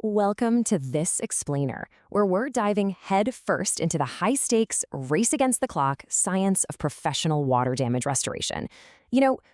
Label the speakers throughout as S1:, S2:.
S1: Welcome to This Explainer, where we're diving head first into the high-stakes, race-against-the-clock science of professional water damage restoration.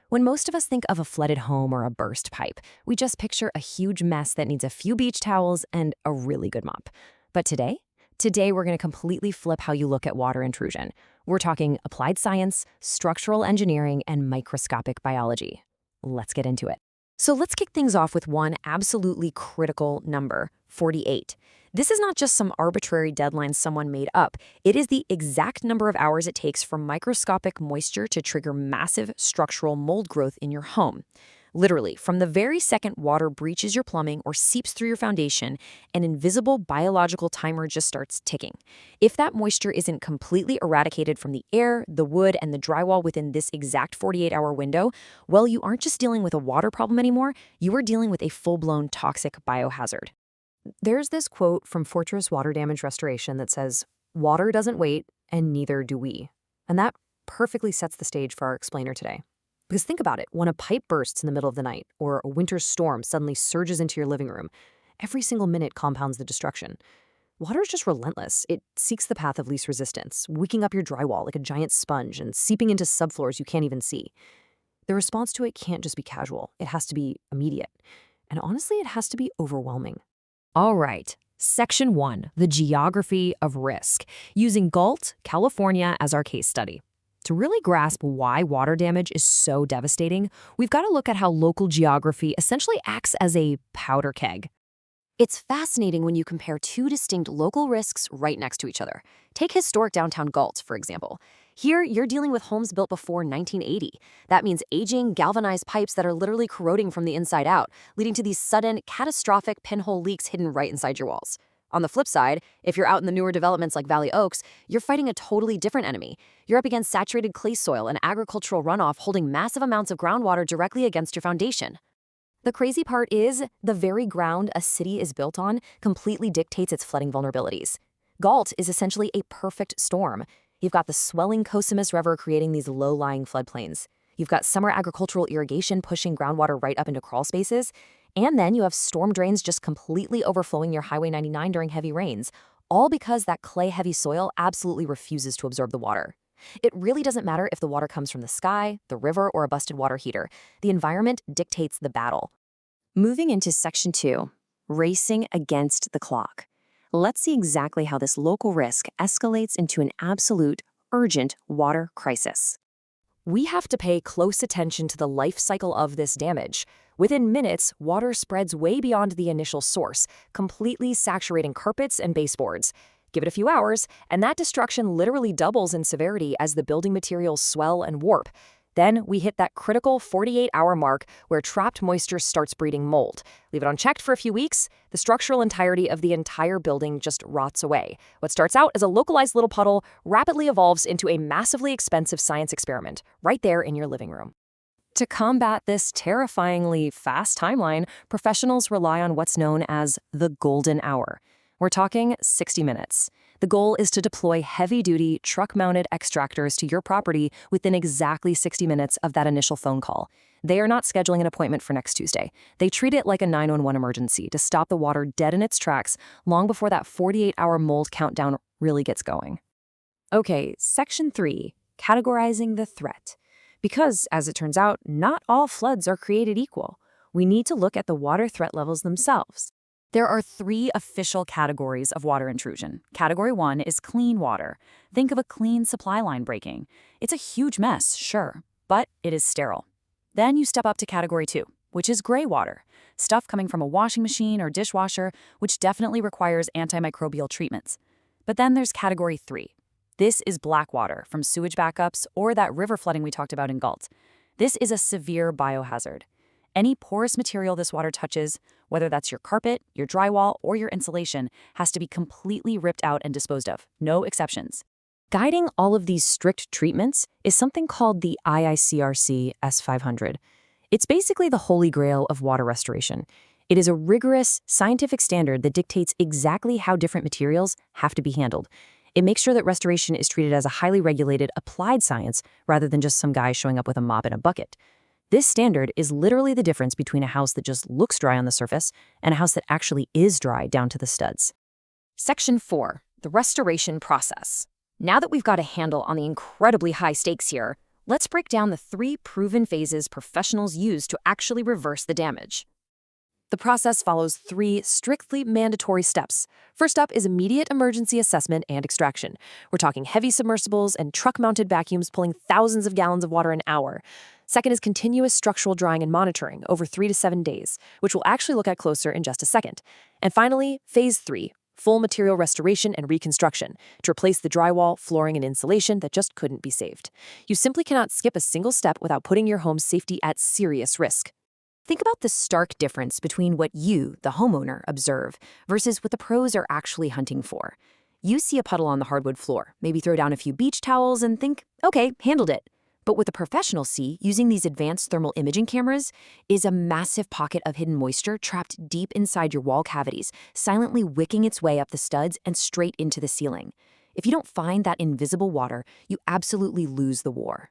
S1: When most of us think of a flooded home or a burst pipe, we just picture a huge mess that needs a few beach towels and a really good mop. But today we're going to completely flip how you look at water intrusion. We're talking applied science, structural engineering, and microscopic biology. Let's get into it. So let's kick things off with one absolutely critical number, 48. This is not just some arbitrary deadline someone made up. It is the exact number of hours it takes for microscopic moisture to trigger massive structural mold growth in your home. Literally, from the very second water breaches your plumbing or seeps through your foundation, an invisible biological timer just starts ticking. If that moisture isn't completely eradicated from the air, the wood, and the drywall within this exact 48-hour window, well, you aren't just dealing with a water problem anymore, you are dealing with a full-blown toxic biohazard. There's this quote from Fortress Water Damage Restoration that says, "Water doesn't wait, and neither do we." And that perfectly sets the stage for our explainer today. Because think about it, when a pipe bursts in the middle of the night, or a winter storm suddenly surges into your living room, every single minute compounds the destruction. Water is just relentless. It seeks the path of least resistance, wicking up your drywall like a giant sponge and seeping into subfloors you can't even see. The response to it can't just be casual. It has to be immediate. And honestly, it has to be overwhelming. All right, Section 1, the geography of risk, using Galt, California as our case study. To really grasp why water damage is so devastating, we've got to look at how local geography essentially acts as a powder keg. It's fascinating when you compare two distinct local risks right next to each other. Take historic downtown Galt, for example. Here, you're dealing with homes built before 1980. That means aging, galvanized pipes that are literally corroding from the inside out, leading to these sudden, catastrophic pinhole leaks hidden right inside your walls. On the flip side, if you're out in the newer developments like Valley Oaks, you're fighting a totally different enemy. You're up against saturated clay soil and agricultural runoff holding massive amounts of groundwater directly against your foundation. The crazy part is, the very ground a city is built on completely dictates its flooding vulnerabilities. Galt is essentially a perfect storm. You've got the swelling Cosamus River creating these low-lying floodplains. You've got summer agricultural irrigation pushing groundwater right up into crawl spaces. And then you have storm drains just completely overflowing your Highway 99 during heavy rains, all because that clay-heavy soil absolutely refuses to absorb the water. It really doesn't matter if the water comes from the sky, the river, or a busted water heater. The environment dictates the battle. Moving into Section 2, racing against the clock. Let's see exactly how this local risk escalates into an absolute, urgent water crisis. We have to pay close attention to the life cycle of this damage. Within minutes, water spreads way beyond the initial source, completely saturating carpets and baseboards. Give it a few hours, and that destruction literally doubles in severity as the building materials swell and warp. Then we hit that critical 48-hour mark where trapped moisture starts breeding mold. Leave it unchecked for a few weeks, the structural entirety of the entire building just rots away. What starts out as a localized little puddle rapidly evolves into a massively expensive science experiment right there in your living room. To combat this terrifyingly fast timeline, professionals rely on what's known as the golden hour. We're talking 60 minutes. The goal is to deploy heavy-duty, truck-mounted extractors to your property within exactly 60 minutes of that initial phone call. They are not scheduling an appointment for next Tuesday. They treat it like a 911 emergency to stop the water dead in its tracks long before that 48-hour mold countdown really gets going. Okay, Section 3, categorizing the threat. Because, as it turns out, not all floods are created equal. We need to look at the water threat levels themselves. There are 3 official categories of water intrusion. Category 1 is clean water. Think of a clean supply line breaking. It's a huge mess, sure, but it is sterile. Then you step up to Category 2, which is gray water. Stuff coming from a washing machine or dishwasher, which definitely requires antimicrobial treatments. But then there's Category 3. This is black water from sewage backups or that river flooding we talked about in Galt. This is a severe biohazard. Any porous material this water touches, whether that's your carpet, your drywall, or your insulation, has to be completely ripped out and disposed of. No exceptions. Guiding all of these strict treatments is something called the IICRC S500. It's basically the holy grail of water restoration. It is a rigorous, scientific standard that dictates exactly how different materials have to be handled. It makes sure that restoration is treated as a highly regulated, applied science rather than just some guy showing up with a mop and a bucket. This standard is literally the difference between a house that just looks dry on the surface and a house that actually is dry down to the studs. Section 4. The restoration process. Now that we've got a handle on the incredibly high stakes here, let's break down the 3 proven phases professionals use to actually reverse the damage. The process follows 3 strictly mandatory steps. First up is immediate emergency assessment and extraction. We're talking heavy submersibles and truck-mounted vacuums pulling thousands of gallons of water an hour. Second is continuous structural drying and monitoring over 3 to 7 days, which we'll actually look at closer in just a second. And finally, phase 3, full material restoration and reconstruction to replace the drywall, flooring, and insulation that just couldn't be saved. You simply cannot skip a single step without putting your home's safety at serious risk. Think about the stark difference between what you, the homeowner, observe versus what the pros are actually hunting for. You see a puddle on the hardwood floor, maybe throw down a few beach towels and think, okay, handled it. But what the professionals see using these advanced thermal imaging cameras is a massive pocket of hidden moisture trapped deep inside your wall cavities, silently wicking its way up the studs and straight into the ceiling. If you don't find that invisible water, you absolutely lose the war.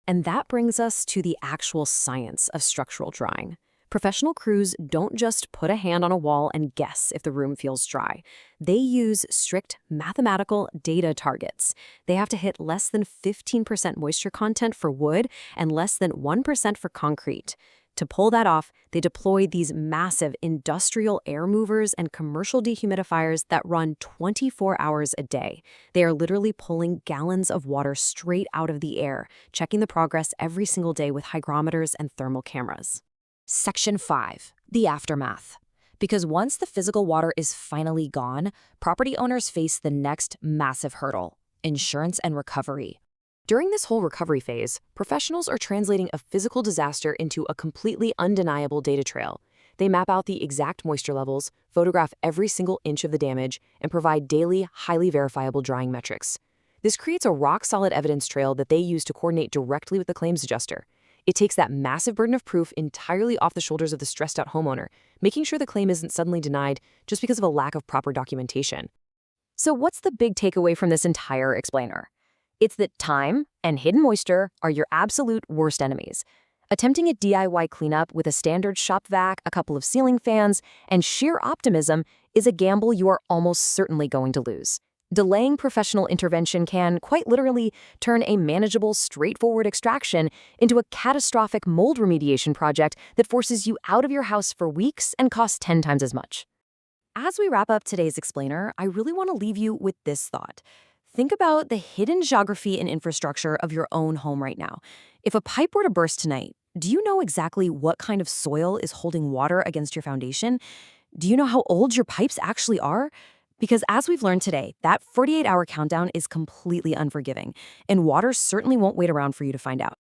S1: And that brings us to the actual science of structural drying. Professional crews don't just put a hand on a wall and guess if the room feels dry. They use strict mathematical data targets. They have to hit less than 15% moisture content for wood and less than 1% for concrete. To pull that off, they deploy these massive industrial air movers and commercial dehumidifiers that run 24 hours a day. They are literally pulling gallons of water straight out of the air, checking the progress every single day with hygrometers and thermal cameras. Section 5. The aftermath. Because once the physical water is finally gone, property owners face the next massive hurdle: insurance and recovery. During this whole recovery phase, professionals are translating a physical disaster into a completely undeniable data trail. They map out the exact moisture levels, photograph every single inch of the damage, and provide daily, highly verifiable drying metrics. This creates a rock-solid evidence trail that they use to coordinate directly with the claims adjuster. It takes that massive burden of proof entirely off the shoulders of the stressed-out homeowner, making sure the claim isn't suddenly denied just because of a lack of proper documentation. So what's the big takeaway from this entire explainer? It's that time and hidden moisture are your absolute worst enemies. Attempting a DIY cleanup with a standard shop vac, a couple of ceiling fans, and sheer optimism is a gamble you are almost certainly going to lose. Delaying professional intervention can, quite literally, turn a manageable, straightforward extraction into a catastrophic mold remediation project that forces you out of your house for weeks and costs 10 times as much. As we wrap up today's explainer, I really want to leave you with this thought. Think about the hidden geography and infrastructure of your own home right now. If a pipe were to burst tonight, do you know exactly what kind of soil is holding water against your foundation? Do you know how old your pipes actually are? Because as we've learned today, that 48-hour countdown is completely unforgiving, and water certainly won't wait around for you to find out.